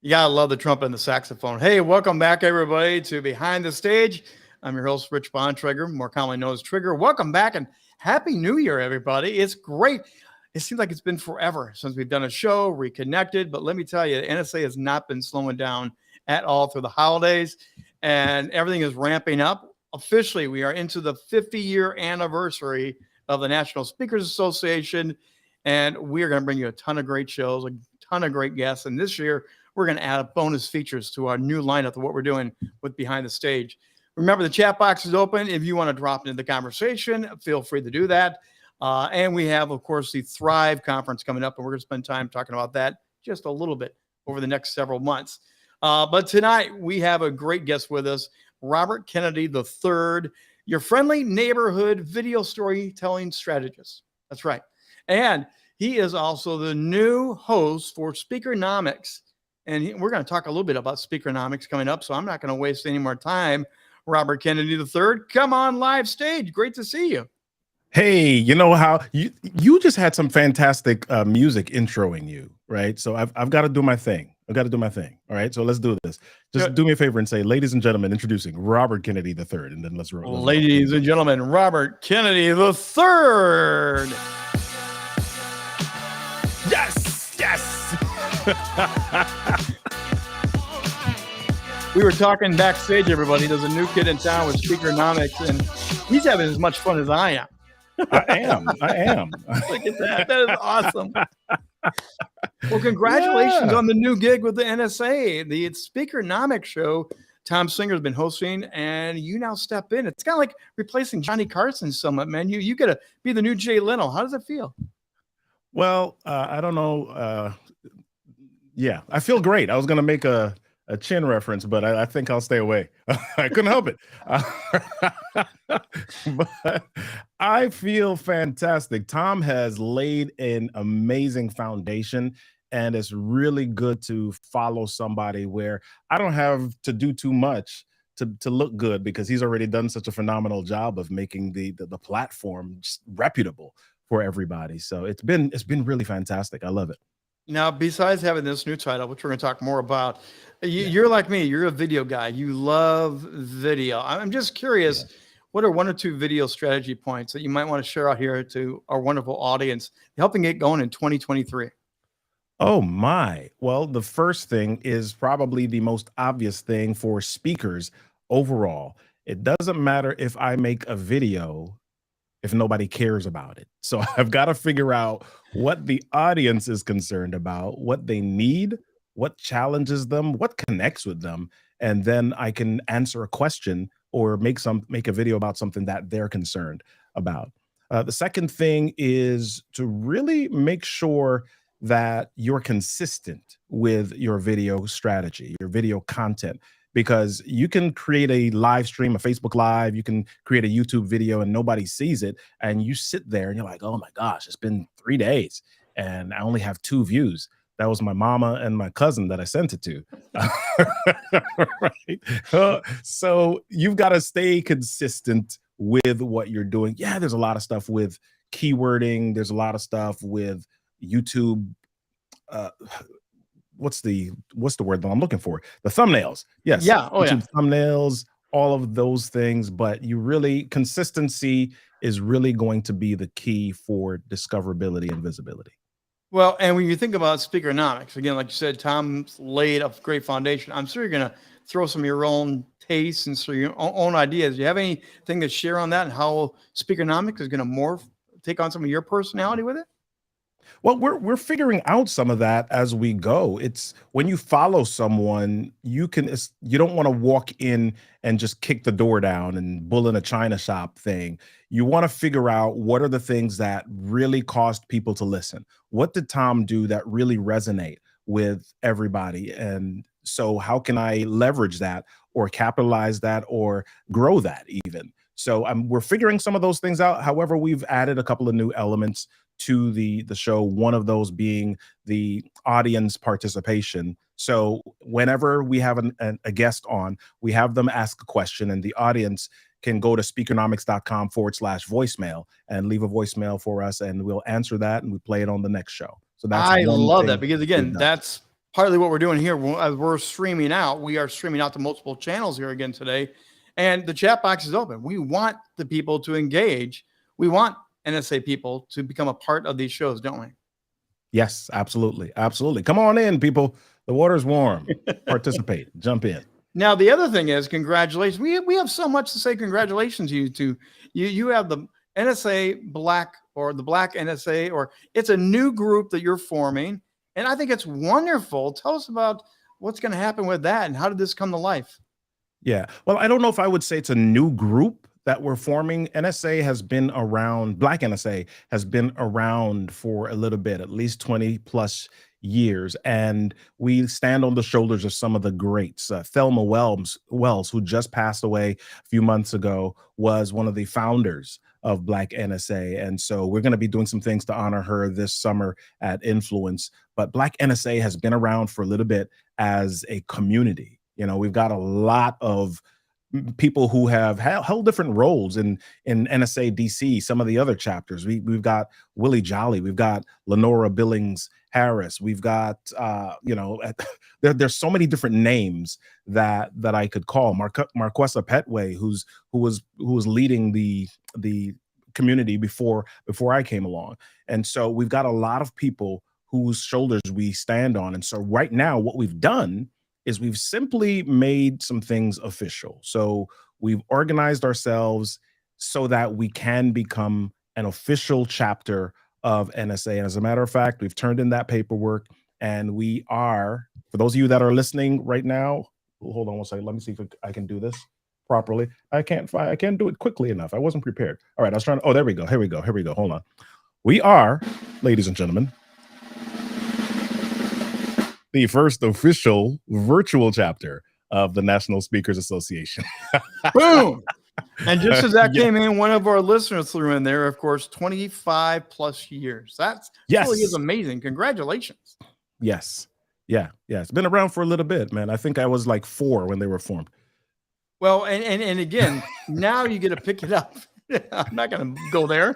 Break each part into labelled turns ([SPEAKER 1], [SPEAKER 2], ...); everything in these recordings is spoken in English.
[SPEAKER 1] You gotta love the trumpet and the saxophone. Hey, welcome back, everybody, to Behind the Stage. I'm your host, Rich Bontrager, more commonly known as Trigger. Welcome back and Happy New Year, everybody. It's great. It seems like it's been forever since we've done a show, reconnected, but let me tell you, the NSA has not been slowing down at all through the holidays, and everything is ramping up. Officially, we are into the 50-year anniversary of the National Speakers Association, and we are going to bring you a ton of great shows, a ton of great guests, and this year, we're going to add bonus features to our new lineup of what we're doing with Behind the Stage. Remember, the chat box is open. If you want to drop into the conversation, feel free to do that. And we have, of course, the Thrive conference coming up, and we're going to spend time talking about that just a little bit over the next several months. But tonight, we have a great guest with us, Robert Kennedy III, your friendly neighborhood video storytelling strategist. That's right. And he is also the new host for Speakernomics. And we're going to talk a little bit about Speakernomics coming up, so I'm not going to waste any more time. Robert Kennedy III, come on live stage. Great to see you.
[SPEAKER 2] Hey, you know how you just had some fantastic music introing you, right? So I've got to do my thing. I've got to do my thing. All right, so let's do this. Just do me a favor and say, ladies and gentlemen, introducing Robert Kennedy III, and then let's roll.
[SPEAKER 1] Ladies and gentlemen, Robert Kennedy III.
[SPEAKER 2] Yes, yes.
[SPEAKER 1] We were talking backstage, everybody. There's a new kid in town with Speakernomics, and he's having as much fun as I am.
[SPEAKER 2] I am.
[SPEAKER 1] Look at that. That is awesome. Well, congratulations on the new gig with the NSA, the Speakernomics show Tom Singer's been hosting, and you now step in. It's kind of like replacing Johnny Carson somewhat, man. You got to be the new Jay Leno. How does it feel?
[SPEAKER 2] Well, I don't know. Yeah, I feel great. I was going to make a chin reference, but I think I'll stay away. I couldn't help it. But I feel fantastic. Tom has laid an amazing foundation, and it's really good to follow somebody where I don't have to do too much to look good, because he's already done such a phenomenal job of making the platform just reputable for everybody. So it's been really fantastic. I love it.
[SPEAKER 1] Now, besides having this new title, which we're going to talk more about, you're like me. You're a video guy. You love video. I'm just curious, what are one or two video strategy points that you might want to share out here to our wonderful audience, helping get going in 2023?
[SPEAKER 2] Oh my. Well, the first thing is probably the most obvious thing for speakers overall. It doesn't matter if I make a video if nobody cares about it. So I've got to figure out what the audience is concerned about, what they need, what challenges them, what connects with them, and then I can answer a question or make a video about something that they're concerned about. The second thing is to really make sure that you're consistent with your video strategy, your video content, because you can create a live stream, a Facebook Live, you can create a YouTube video and nobody sees it. And you sit there and you're like, oh my gosh, it's been 3 days and I only have 2 views. That was my mama and my cousin that I sent it to. Right? So you've got to stay consistent with what you're doing. Yeah, there's a lot of stuff with keywording. There's a lot of stuff with YouTube. What's the word that I'm looking for? The thumbnails. Yes.
[SPEAKER 1] Yeah. Oh,
[SPEAKER 2] YouTube thumbnails, all of those things. But consistency is really going to be the key for discoverability and visibility.
[SPEAKER 1] Well, and when you think about Speakernomics, again, like you said, Tom's laid a great foundation. I'm sure you're going to throw some of your own tastes and so your own ideas. Do you have anything to share on that and how Speakernomics is going to take on some of your personality with it?
[SPEAKER 2] Well, we're figuring out some of that as we go. It's when you follow someone, you don't want to walk in and just kick the door down and bull in a china shop thing. You want to figure out what are the things that really caused people to listen. What did Tom do that really resonate with everybody? And so how can I leverage that or capitalize that or grow that even? So we're figuring some of those things out. However, we've added a couple of new elements to the show, one of those being the audience participation. So whenever we have a guest on, we have them ask a question and the audience can go to speakernomics.com/voicemail and leave a voicemail for us and we'll answer that and we play it on the next show. So that's
[SPEAKER 1] I love that because again, that's partly what we're doing here, as we're streaming out, we are streaming out to multiple channels here again today. And the chat box is open. We want the people to engage. We want NSA people to become a part of these shows, don't we?
[SPEAKER 2] Yes, absolutely. Absolutely. Come on in, people. The water's warm. Participate. Jump in.
[SPEAKER 1] Now, the other thing is, congratulations. We have so much to say congratulations to you two. You have the NSA Black, or the Black NSA, or it's a new group that you're forming. And I think it's wonderful. Tell us about what's going to happen with that and how did this come to life?
[SPEAKER 2] Yeah. Well, I don't know if I would say it's a new group that we're forming. NSA has been around, Black NSA has been around for a little bit, at least 20 plus years. And we stand on the shoulders of some of the greats. Thelma Wells, who just passed away a few months ago, was one of the founders of Black NSA. And so we're going to be doing some things to honor her this summer at Influence. But Black NSA has been around for a little bit as a community. You know, we've got a lot of people who have held different roles in NSA DC, some of the other chapters. We've got Willie Jolly, we've got Lenora Billings Harris, we've got there's so many different names that I could call. Marquessa Petway, who was leading the community before I came along. And so we've got a lot of people whose shoulders we stand on. And so right now what we've done is we've simply made some things official. So we've organized ourselves so that we can become an official chapter of NSA. And as a matter of fact, we've turned in that paperwork, and we are, for those of you that are listening right now, hold on one second. Let me see if I can do this properly. I can't do it quickly enough. I wasn't prepared. All right, I was trying to, oh, there we go. Here we go. Hold on. We are, ladies and gentlemen, the first official virtual chapter of the National Speakers Association.
[SPEAKER 1] Boom. And just as that came in, one of our listeners threw in there, of course, 25 plus years. That's really is amazing. Congratulations.
[SPEAKER 2] Yes. Yeah. It's been around for a little bit, man. I think I was like 4 when they were formed.
[SPEAKER 1] Well, and again, now you get to pick it up. I'm not going to go there.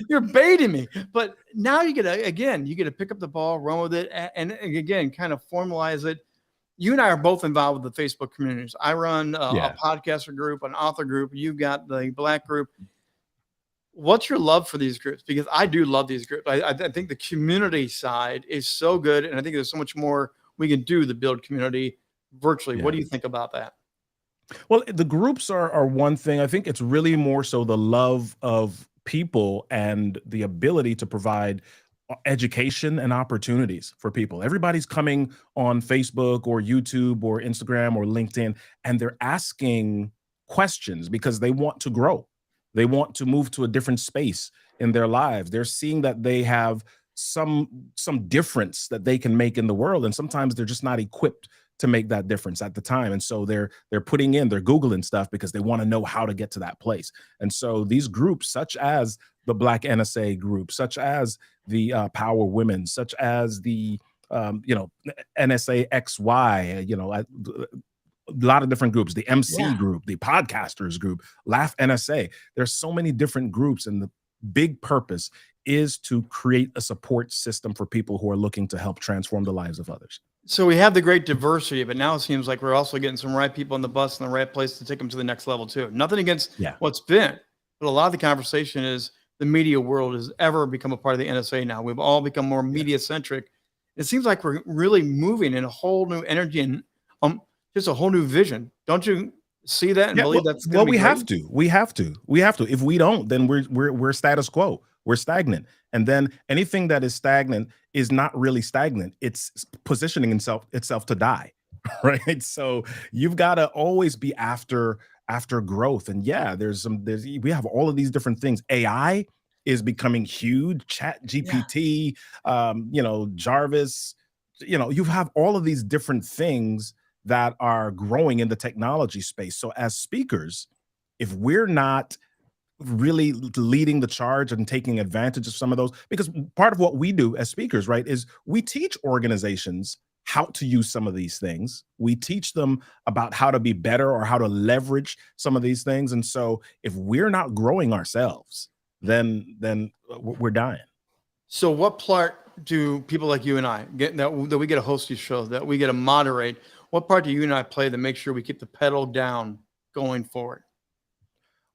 [SPEAKER 1] You're baiting me. But now you get to pick up the ball, run with it, and again, kind of formalize it. You and I are both involved with the Facebook communities. I run a podcaster group, an author group. You've got the Black group. What's your love for these groups? Because I do love these groups. I think the community side is so good, and I think there's so much more we can do to build community virtually. Yeah. What do you think about that?
[SPEAKER 2] Well, the groups are one thing. I think it's really more so the love of people and the ability to provide education and opportunities for people. Everybody's coming on Facebook or YouTube or Instagram or LinkedIn, and they're asking questions because they want to grow. They want to move to a different space in their lives. They're seeing that they have some difference that they can make in the world, and sometimes they're just not equipped to make that difference at the time. And so they're Googling stuff because they want to know how to get to that place. And so these groups, such as the Black NSA group, such as the Power Women, such as the NSA XY, a lot of different groups, the MC group, the podcasters group, Laugh NSA. There's so many different groups, and the big purpose is to create a support system for people who are looking to help transform the lives of others.
[SPEAKER 1] So we have the great diversity, but now it seems like we're also getting some right people on the bus in the right place to take them to the next level too. Nothing against what's been, but a lot of the conversation is the media world has ever become a part of the NSA now. We've all become more media centric. It seems like we're really moving in a whole new energy and just a whole new vision. Don't you see that and believe that's
[SPEAKER 2] well, we have to. If we don't, then we're status quo. We're stagnant. And then anything that is stagnant is not really stagnant. It's positioning itself to die, right? So you've got to always be after growth. And we have all of these different things. AI is becoming huge. Chat GPT, Jarvis, you have all of these different things that are growing in the technology space. So as speakers, if we're not really leading the charge and taking advantage of some of those, because part of what we do as speakers, right, is we teach organizations how to use some of these things. We teach them about how to be better or how to leverage some of these things. And so if we're not growing ourselves, then we're dying.
[SPEAKER 1] So what part do people like you and I get that we get to host these shows, that we get to moderate? What part do you and I play to make sure we keep the pedal down going forward?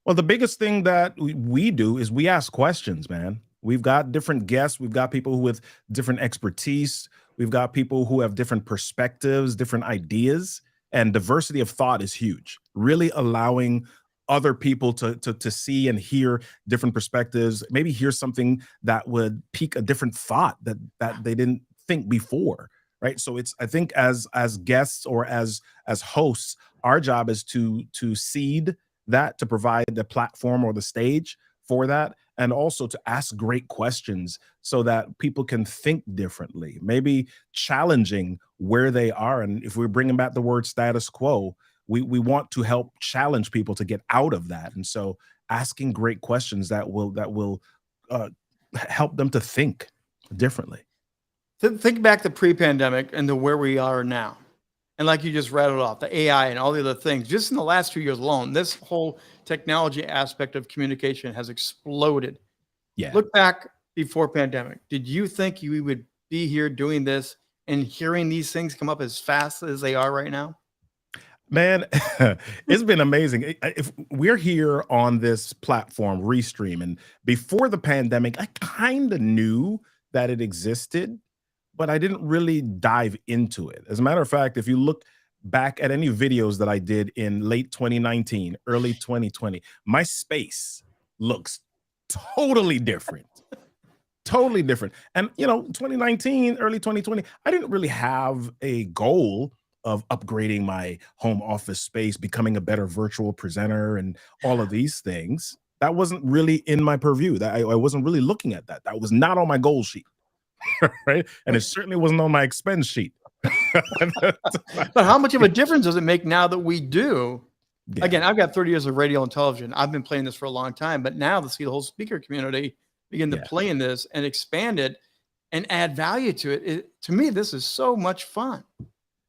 [SPEAKER 2] Well, the biggest thing that we do is we ask questions, man. We've got different guests. We've got people with different expertise. We've got people who have different perspectives, different ideas, and diversity of thought is huge. Really allowing other people to see and hear different perspectives, maybe hear something that would pique a different thought that they didn't think before, right? So it's, I think, as guests or as hosts, our job is to seed that, to provide the platform or the stage for that, and also to ask great questions so that people can think differently, maybe challenging where they are. And if we're bringing back the word status quo, we want to help challenge people to get out of that. And so asking great questions that will uh, help them to think differently.
[SPEAKER 1] Think back to pre-pandemic and to where we are now. And like you just rattled off, the AI and all the other things, just in the last 2 years alone, this whole technology aspect of communication has exploded.
[SPEAKER 2] Yeah.
[SPEAKER 1] Look back before pandemic. Did you think you would be here doing this and hearing these things come up as fast as they are right now?
[SPEAKER 2] Man, it's been amazing. If we're here on this platform, Restream, and before the pandemic, I kind of knew that it existed, but I didn't really dive into it. As a matter of fact, if you look back at any videos that I did in late 2019, early 2020, my space looks totally different. Totally different. And 2019, early 2020, I didn't really have a goal of upgrading my home office space, becoming a better virtual presenter, and all of these things. That wasn't really in my purview. That I wasn't really looking at that. That was not on my goal sheet, right? And it certainly wasn't on my expense sheet.
[SPEAKER 1] But how much of a difference does it make now that we do?
[SPEAKER 2] Yeah.
[SPEAKER 1] Again, I've got 30 years of radio and television. I've been playing this for a long time, but now to see the whole speaker community begin to
[SPEAKER 2] Yeah.
[SPEAKER 1] play in this and expand it and add value to it, to me, this is so much fun.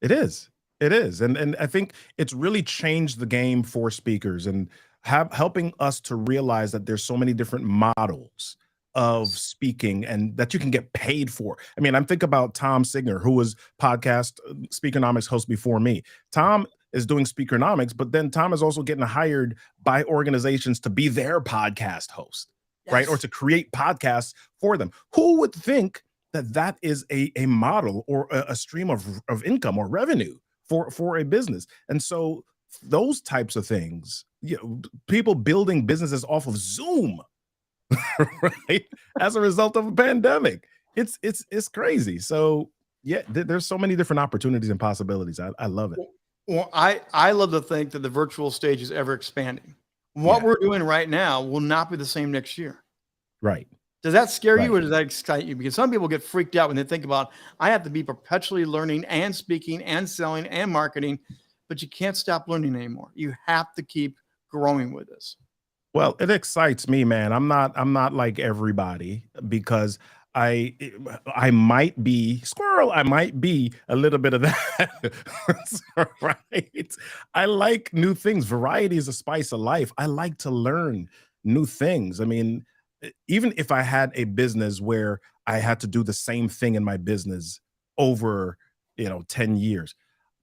[SPEAKER 2] It is. It is. And I think it's really changed the game for speakers and helping us to realize that there's so many different models of speaking and that you can get paid for. I mean, I'm thinking about Tom Signer, who was podcast Speakernomics host before me. Tom is doing Speakernomics, but then Tom is also getting hired by organizations to be their podcast host, right? Or to create podcasts for them. Who would think that is a model or a stream of income or revenue for a business? And so those types of things, people building businesses off of Zoom, right? As a result of a pandemic, it's crazy. So yeah, there's so many different opportunities and possibilities. I love it.
[SPEAKER 1] Well, I love to think that the virtual stage is ever expanding. What we're doing right now will not be the same next year.
[SPEAKER 2] Right.
[SPEAKER 1] Does that scare
[SPEAKER 2] Right.
[SPEAKER 1] you or does that excite you? Because some people get freaked out when they think about, I have to be perpetually learning and speaking and selling and marketing, but you can't stop learning anymore. You have to keep growing with this.
[SPEAKER 2] Well, it excites me, man. I'm not like everybody because I might be squirrel. I might be a little bit of that. Right. I like new things. Variety is a spice of life. I like to learn new things. I mean, even if I had a business where I had to do the same thing in my business over, 10 years,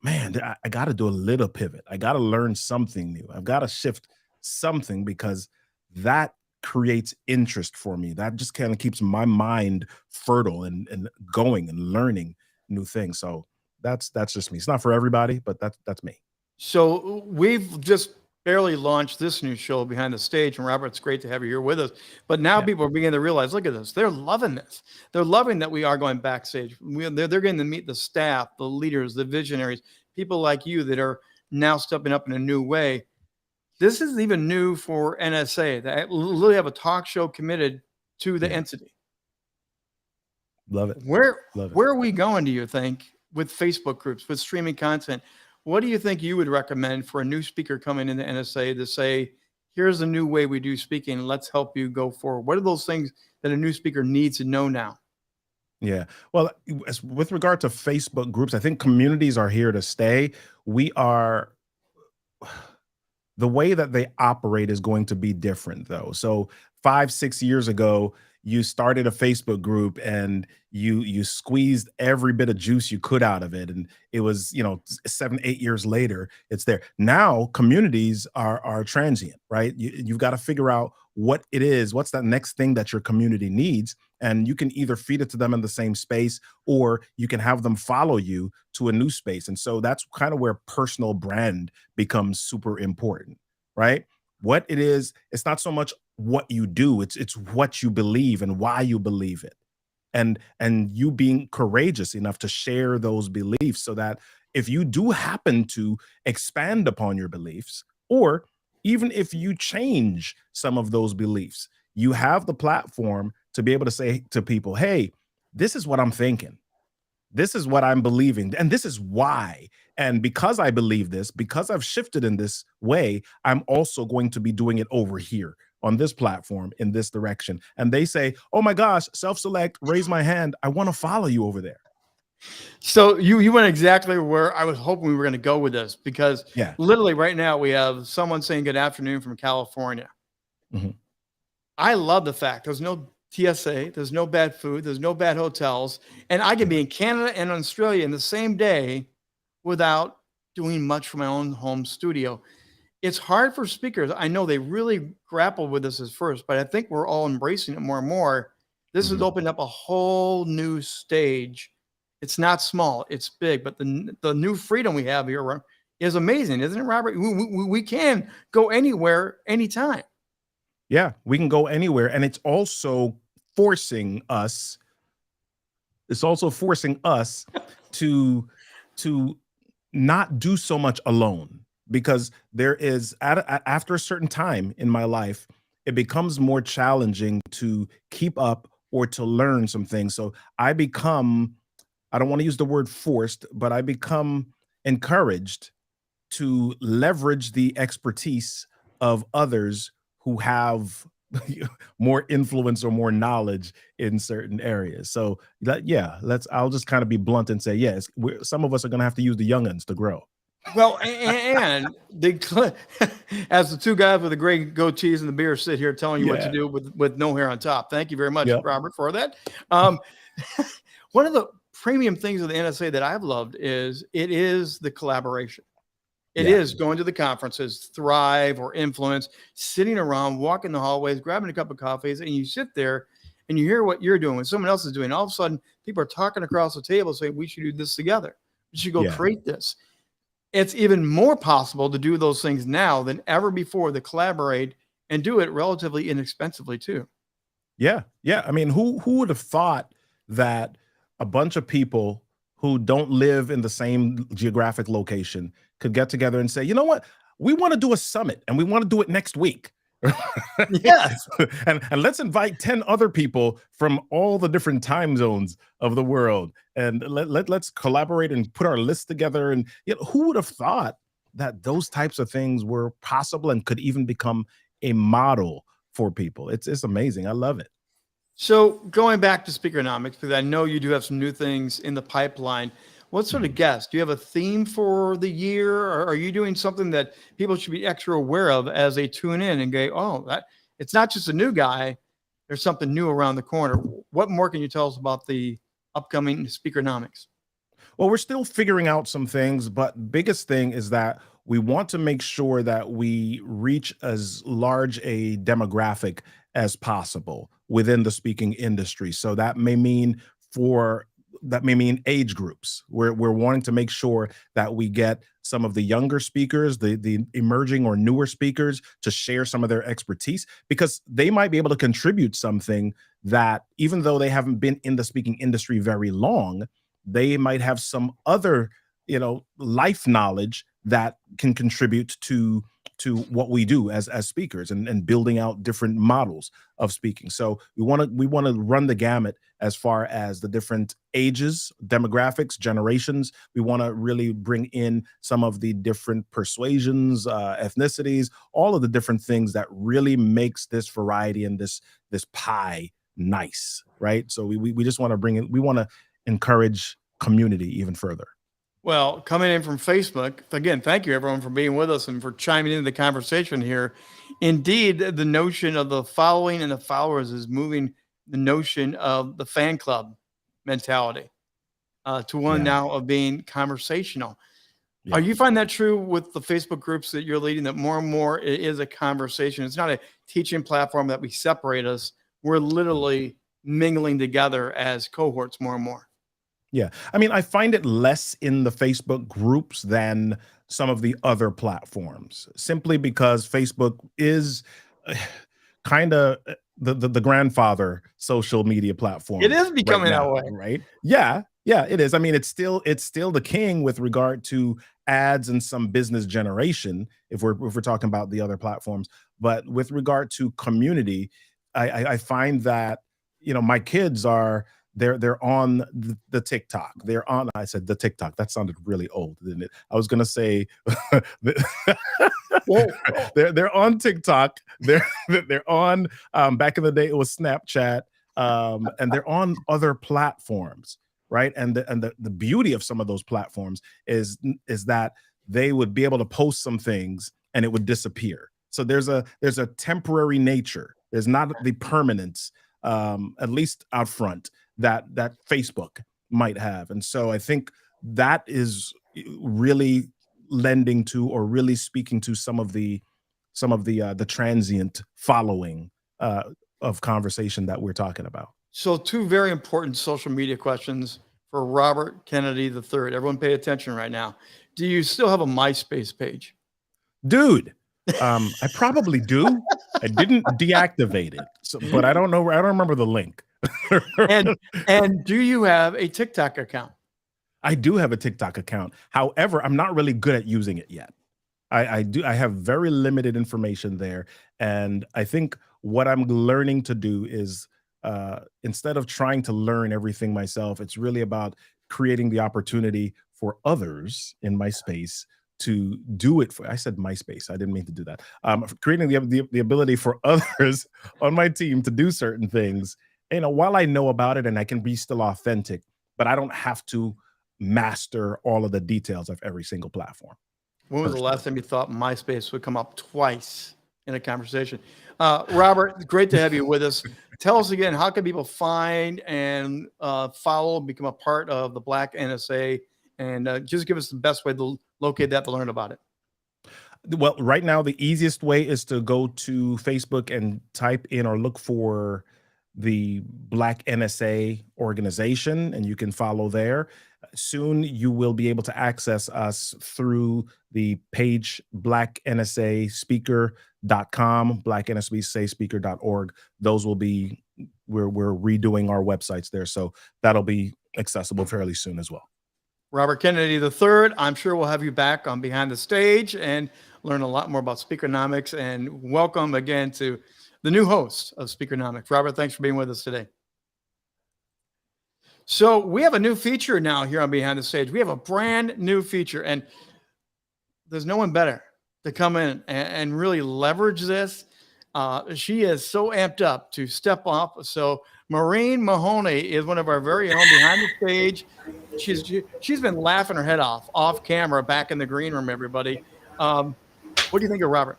[SPEAKER 2] man, I got to do a little pivot. I got to learn something new. I've got to shift something because that creates interest for me. That just kind of keeps my mind fertile and going and learning new things. So that's just me. It's not for everybody, but that's me.
[SPEAKER 1] So we've just barely launched this new show, Behind the Stage. And Robert, it's great to have you here with us. But now
[SPEAKER 2] Yeah.
[SPEAKER 1] people are beginning to realize, look at this. They're loving this. They're loving that we are going backstage. They're getting to meet the staff, the leaders, the visionaries, people like you that are now stepping up in a new way. This is even new for NSA. They literally have a talk show committed to the
[SPEAKER 2] Yeah.
[SPEAKER 1] entity.
[SPEAKER 2] Love it.
[SPEAKER 1] Where
[SPEAKER 2] Love it.
[SPEAKER 1] are we going, do you think, with Facebook groups, with streaming content? What do you think you would recommend for a new speaker coming into NSA to say, here's a new way we do speaking, let's help you go forward? What are those things that a new speaker needs to know now?
[SPEAKER 2] Yeah. Well, with regard to Facebook groups, I think communities are here to stay. We are the way that they operate is going to be different though. So 5, 6 years ago, you started a Facebook group and you squeezed every bit of juice you could out of it, and it was, 7, 8 years later, it's there. Now communities are transient, right? You've got to figure out what it is, what's that next thing that your community needs, and you can either feed it to them in the same space, or you can have them follow you to a new space. And so that's kind of where personal brand becomes super important, right? What it is, it's not so much what you do, it's what you believe and why you believe it, and you being courageous enough to share those beliefs, so that if you do happen to expand upon your beliefs, or even if you change some of those beliefs, you have the platform to be able to say to people, hey, this is what I'm thinking, this is what I'm believing, and this is why. And because I believe this, because I've shifted in this way, I'm also going to be doing it over here on this platform in this direction. And they say, oh my gosh, self-select, raise my hand, I want to follow you over there.
[SPEAKER 1] So you went exactly where I was hoping we were going to go with this, because
[SPEAKER 2] Yeah.
[SPEAKER 1] literally right now we have someone saying good afternoon from California.
[SPEAKER 2] Mhm.
[SPEAKER 1] I love the fact there's no TSA, there's no bad food, there's no bad hotels, and I can be in Canada and Australia in the same day without doing much from my own home studio. It's hard for speakers. I know they really grappled with this at first, but I think we're all embracing it more and more. This has
[SPEAKER 2] Mhm.
[SPEAKER 1] opened up a whole new stage. It's not small, it's big, but the new freedom we have here is amazing, isn't it, Robert? We can go anywhere, anytime.
[SPEAKER 2] Yeah, we can go anywhere, and forcing us it's also forcing us to to not do so much alone, because there is after a certain time in my life, it becomes more challenging to keep up or to learn some things. So I don't want to use the word forced, but I become encouraged to leverage the expertise of others who have more influence or more knowledge in certain areas. So yeah, I'll just kind of be blunt and say, yes, some of us are going to have to use the youngins to grow.
[SPEAKER 1] Well, and as the two guys with the gray goatees and the beer sit here telling you what to
[SPEAKER 2] Yeah.
[SPEAKER 1] do with no hair on top. Thank you very much,
[SPEAKER 2] Yep.
[SPEAKER 1] Robert, for that. Um, one of the premium things of the NSA that I've loved is it is the collaboration. It
[SPEAKER 2] Yeah.
[SPEAKER 1] is going to the conferences, Thrive or Influence, sitting around, walking the hallways, grabbing a cup of coffees, and you sit there and you hear what you're doing, what someone else is doing. All of a sudden, people are talking across the table saying, we should do this together. We should go
[SPEAKER 2] Yeah.
[SPEAKER 1] create this. It's even more possible to do those things now than ever before, to collaborate and do it relatively inexpensively too.
[SPEAKER 2] Yeah. Yeah. I mean, who would have thought that a bunch of people who don't live in the same geographic location could get together and say, you know what? We want to do a summit and we want to do it next week.
[SPEAKER 1] Yes.
[SPEAKER 2] and let's invite 10 other people from all the different time zones of the world, and let's collaborate and put our list together. And who would have thought that those types of things were possible and could even become a model for people? It's amazing. I love it.
[SPEAKER 1] So going back to Speakernomics, because I know you do have some new things in the pipeline. What sort of
[SPEAKER 2] Mhm.
[SPEAKER 1] guests? Do you have a theme for the year, or are you doing something that people should be extra aware of as they tune in and go, oh, that it's not just a new guy, there's something new around the corner. What more can you tell us about the upcoming Speakernomics?
[SPEAKER 2] Well, we're still figuring out some things, but biggest thing is that we want to make sure that we reach as large a demographic as possible within the speaking industry. So for that may mean age groups. We're wanting to make sure that we get some of the younger speakers, the emerging or newer speakers, to share some of their expertise, because they might be able to contribute something that, even though they haven't been in the speaking industry very long, they might have some other life knowledge that can contribute to what we do as speakers, and building out different models of speaking. So we want to run the gamut as far as the different ages, demographics, generations. We want to really bring in some of the different persuasions, ethnicities, all of the different things that really makes this variety and this pie nice, right? So we just want to bring in, we want to encourage community even further.
[SPEAKER 1] Well, coming in from Facebook, again, thank you everyone for being with us and for chiming into the conversation here. Indeed, the notion of the following and the followers is moving the notion of the fan club mentality to one now of being conversational.
[SPEAKER 2] Yeah.
[SPEAKER 1] Are you find that true with the Facebook groups that you're leading, that more and more it is a conversation? It's not a teaching platform that we separate us. We're literally mingling together as cohorts more and more.
[SPEAKER 2] Yeah. I mean, I find it less in the Facebook groups than some of the other platforms, simply because Facebook is kind of the grandfather social media platform
[SPEAKER 1] It is
[SPEAKER 2] right
[SPEAKER 1] becoming that
[SPEAKER 2] now,
[SPEAKER 1] way.
[SPEAKER 2] right? Yeah. Yeah, it is. I mean, it's still the king with regard to ads and some business generation if we're talking about the other platforms. But with regard to community, I find that, you know, my kids are they're on the TikTok. They're on, I said the TikTok. That sounded really old, didn't it? I was gonna say they're on TikTok. They're on back in the day it was Snapchat, and they're on other platforms, right? And the beauty of some of those platforms is that they would be able to post some things and it would disappear. So there's a temporary nature. There's not the permanence, at least out front, that Facebook might have. And so I think that is really lending to, or really speaking to, some of the transient following of conversation that we're talking about.
[SPEAKER 1] So two very important social media questions for Robert Kennedy III. Everyone pay attention right now. Do you still have a MySpace page?
[SPEAKER 2] Dude, I probably do. I didn't deactivate it, so, but I don't know. I don't remember the link.
[SPEAKER 1] and do you have a TikTok account?
[SPEAKER 2] I do have a TikTok account. However, I'm not really good at using it yet. I have very limited information there. And I think what I'm learning to do is, instead of trying to learn everything myself, it's really about creating the opportunity for others in my space to do it. I said MySpace. I didn't mean to do that. Creating the ability for others on my team to do certain things, you know, while I know about it and I can be still authentic, but I don't have to master all of the details of every single platform.
[SPEAKER 1] When was the last time you thought MySpace would come up twice in a conversation? Robert, great to have you with us. Tell us again, how can people find and follow, become a part of the Black NSA, and just give us the best way to locate that, to learn about it.
[SPEAKER 2] Well, right now, the easiest way is to go to Facebook and type in or look for the Black NSA organization, and you can follow there. Soon you will be able to access us through the page blacknsaspeaker.com, blacknsaspeaker.org. Those will be, we're redoing our websites there, so that'll be accessible fairly soon as well.
[SPEAKER 1] Robert Kennedy III, I'm sure we'll have you back on Behind the Stage and learn a lot more about Speakernomics. And welcome again to the new host of Speakernomics. Robert, thanks for being with us today. So we have a new feature now here on Behind the Stage. We have a brand new feature, and there's no one better to come in and really leverage this. She is so amped up to step up. So Maureen Mahoney is one of our very own Behind the Stage. She's been laughing her head off camera back in the green room, everybody. What do you think of Robert?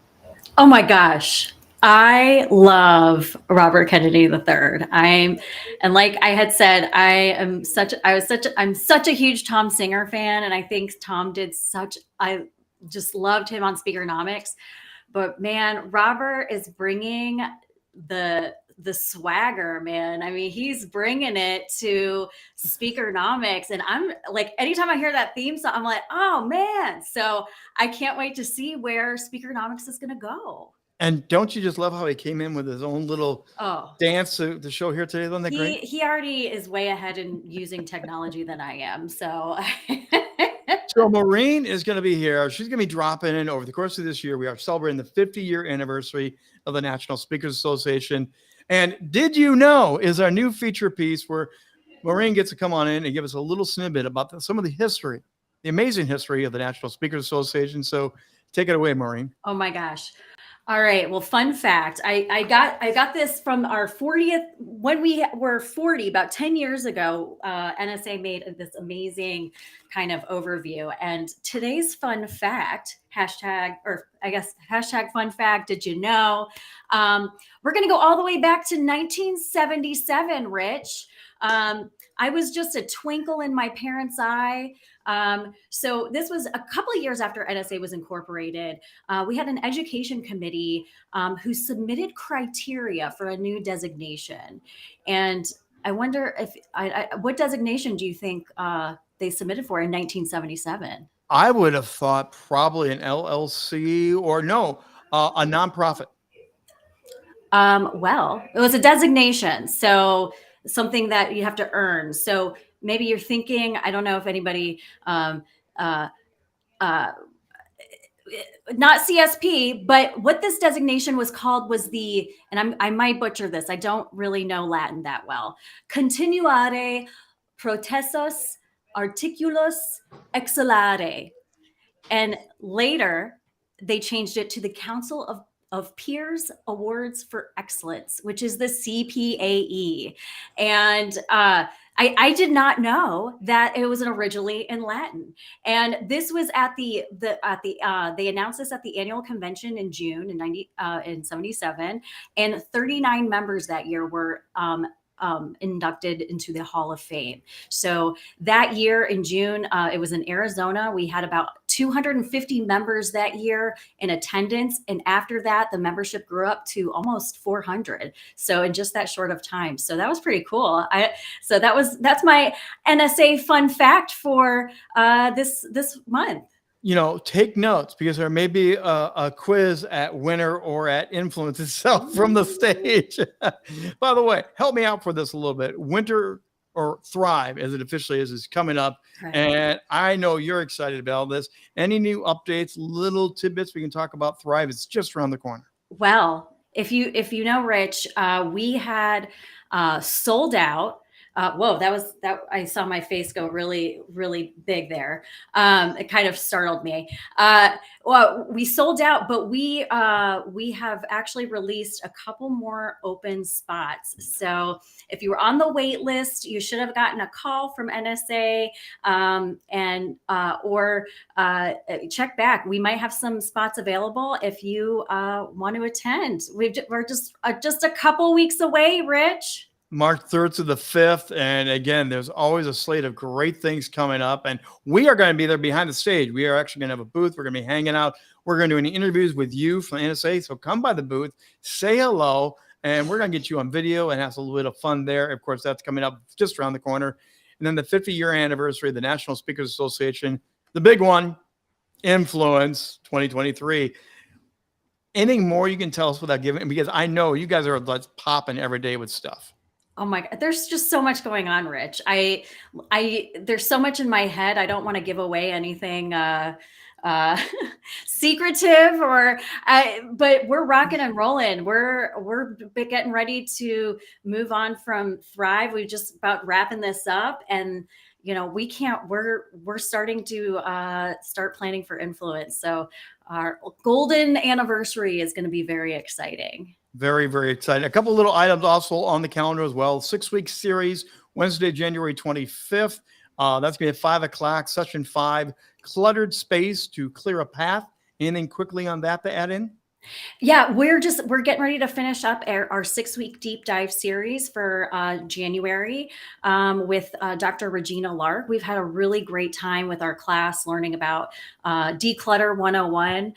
[SPEAKER 3] Oh my gosh. I love Robert Kennedy III. And like I had said, I'm such a huge Tom Singer fan. And I think Tom I just loved him on Speakernomics. But man, Robert is bringing the swagger, man. I mean, he's bringing it to Speakernomics, and I'm like, anytime I hear that theme song, I'm like, oh man. So I can't wait to see where Speakernomics is going to go.
[SPEAKER 1] And don't you just love how he came in with his own little dance to show here today? Isn't that great?
[SPEAKER 3] He already is way ahead in using technology than I am. So
[SPEAKER 1] So Maureen is going to be here. She's going to be dropping in over the course of this year. We are celebrating the 50-year anniversary of the National Speakers Association. And Did You Know is our new feature piece where Maureen gets to come on in and give us a little snippet about some of the history, the amazing history of the National Speakers Association. So Take it away, Maureen.
[SPEAKER 3] Oh my gosh. All right. Well, fun fact. I got this from our 40th, when we were 40, about 10 years ago. NSA made this amazing kind of overview. And today's fun fact, hashtag, or I guess hashtag fun fact, did you know? We're going to go all the way back to 1977, Rich. I was just a twinkle in my parents' eye. So this was a couple of years after NSA was incorporated. We had an education committee who submitted criteria for a new designation. And I wonder if, what designation do you think they submitted for in 1977?
[SPEAKER 1] I would have thought probably an LLC or no, a nonprofit.
[SPEAKER 3] Well, it was a designation. So something that you have to earn. So maybe you're thinking, I don't know if anybody, not CSP, but what this designation was called was the, and I might butcher this, I don't really know Latin that well, Continuare Processus Articulus Excellare. And later, they changed it to the Council of Peers Awards for Excellence, which is the CPAE. And I did not know that it was originally in Latin. And this was at they announced this at the annual convention in June in 77, and 39 members that year were inducted into the Hall of Fame. So that year in June, it was in Arizona. We had about 250 members that year in attendance. And after that, the membership grew up to almost 400. So in just that short of time. So that was pretty cool. That's my NSA fun fact for this month.
[SPEAKER 1] You know, take notes because there may be a quiz at Winner or at Influence itself from the stage. By the way, help me out for this a little bit. Winter or Thrive, as it officially is coming up.
[SPEAKER 3] Right.
[SPEAKER 1] And I know you're excited about this. Any new updates, little tidbits we can talk about Thrive? It's just around the corner.
[SPEAKER 3] Well, if you know, Rich, we had sold out. Whoa, that I saw my face go really, really big there. It kind of startled me. Well, we sold out, but we have actually released a couple more open spots. So if you were on the wait list, you should have gotten a call from NSA, or check back. We might have some spots available if you want to attend. We're just a couple weeks away, Rich.
[SPEAKER 1] March 3rd to the 5th. And again, there's always a slate of great things coming up. And we are going to be there behind the stage. We are actually going to have a booth. We're going to be hanging out. We're going to do any interviews with you from NSA. So come by the booth, say hello, and we're going to get you on video and have a little bit of fun there. Of course, that's coming up just around the corner. And then the 50-year anniversary of the National Speakers Association, the big one, Influence 2023. Anything more you can tell us without giving? Because I know you guys are popping every day with stuff.
[SPEAKER 3] Oh my God, there's just so much going on, Rich. There's so much in my head. I don't want to give away anything secretive but we're rocking and rolling. We're getting ready to move on from Thrive. We're just about wrapping this up, and we're starting to start planning for Influence. So our golden anniversary is going to be very exciting.
[SPEAKER 1] Very, very exciting. A couple little items also on the calendar as well. 6-week series, Wednesday, January 25th. That's going to be at 5 o'clock, session 5, cluttered space to clear a path. Anything quickly on that to add in?
[SPEAKER 3] Yeah, we're getting ready to finish up our 6-week deep dive series for January with Dr. Regina Lark. We've had a really great time with our class learning about Declutter 101.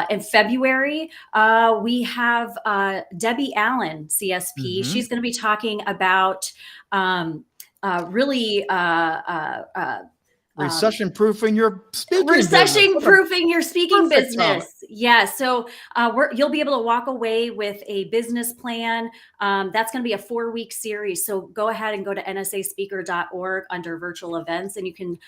[SPEAKER 3] In February, we have Debbie Allen, CSP.
[SPEAKER 1] Mm-hmm.
[SPEAKER 3] She's going to be talking about
[SPEAKER 1] recession-proofing your speaking
[SPEAKER 3] recession-proofing your speaking business.
[SPEAKER 1] Comment.
[SPEAKER 3] Yeah. So you'll be able to walk away with a business plan. That's going to be a 4-week series. So go ahead and go to nsaspeaker.org under virtual events, and you can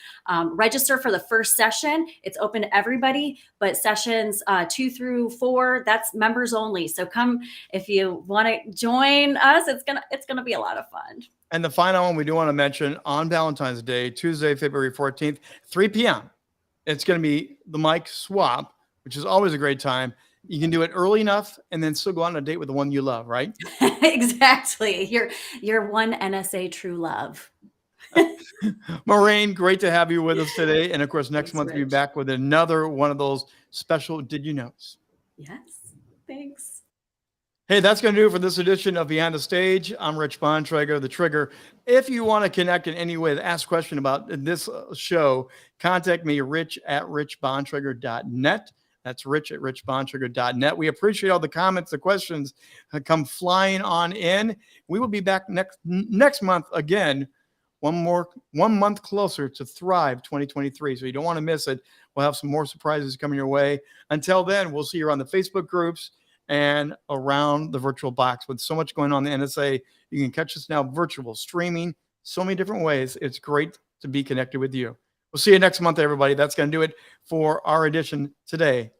[SPEAKER 3] register for the first session. It's open to everybody, but sessions 2 through 4, that's members only. So come if you want to join us. It's gonna be a lot of fun.
[SPEAKER 1] And the final one we do want to mention on Valentine's Day, Tuesday, February 14th, 3 p.m. It's going to be the mic swap which is always a great time. You can do it early enough and then still go on a date with the one you love, right?
[SPEAKER 3] Exactly. Your one NSA true love.
[SPEAKER 1] Maureen, great to have you with us today. And of course, next
[SPEAKER 3] Thanks,
[SPEAKER 1] month we'll be
[SPEAKER 3] Rich.
[SPEAKER 1] back with another one of those special Did You Knows?
[SPEAKER 3] Yes. Thanks.
[SPEAKER 1] Hey, that's going to do it for this edition of Behind the Stage. I'm Rich Bontrager, the Trigger. If you want to connect in any way to ask a question about this show, contact me, rich@richbontrager.net. That's rich@richbontrager.net. We appreciate all the comments, the questions come flying on in. We will be back next month again, one month closer to Thrive 2023. So you don't want to miss it. We'll have some more surprises coming your way. Until then, we'll see you on the Facebook groups and around the virtual box. With so much going on in the NSA, you can catch us now virtual, streaming, so many different ways. It's great to be connected with you. We'll see you next month, everybody. That's going to do it for our edition today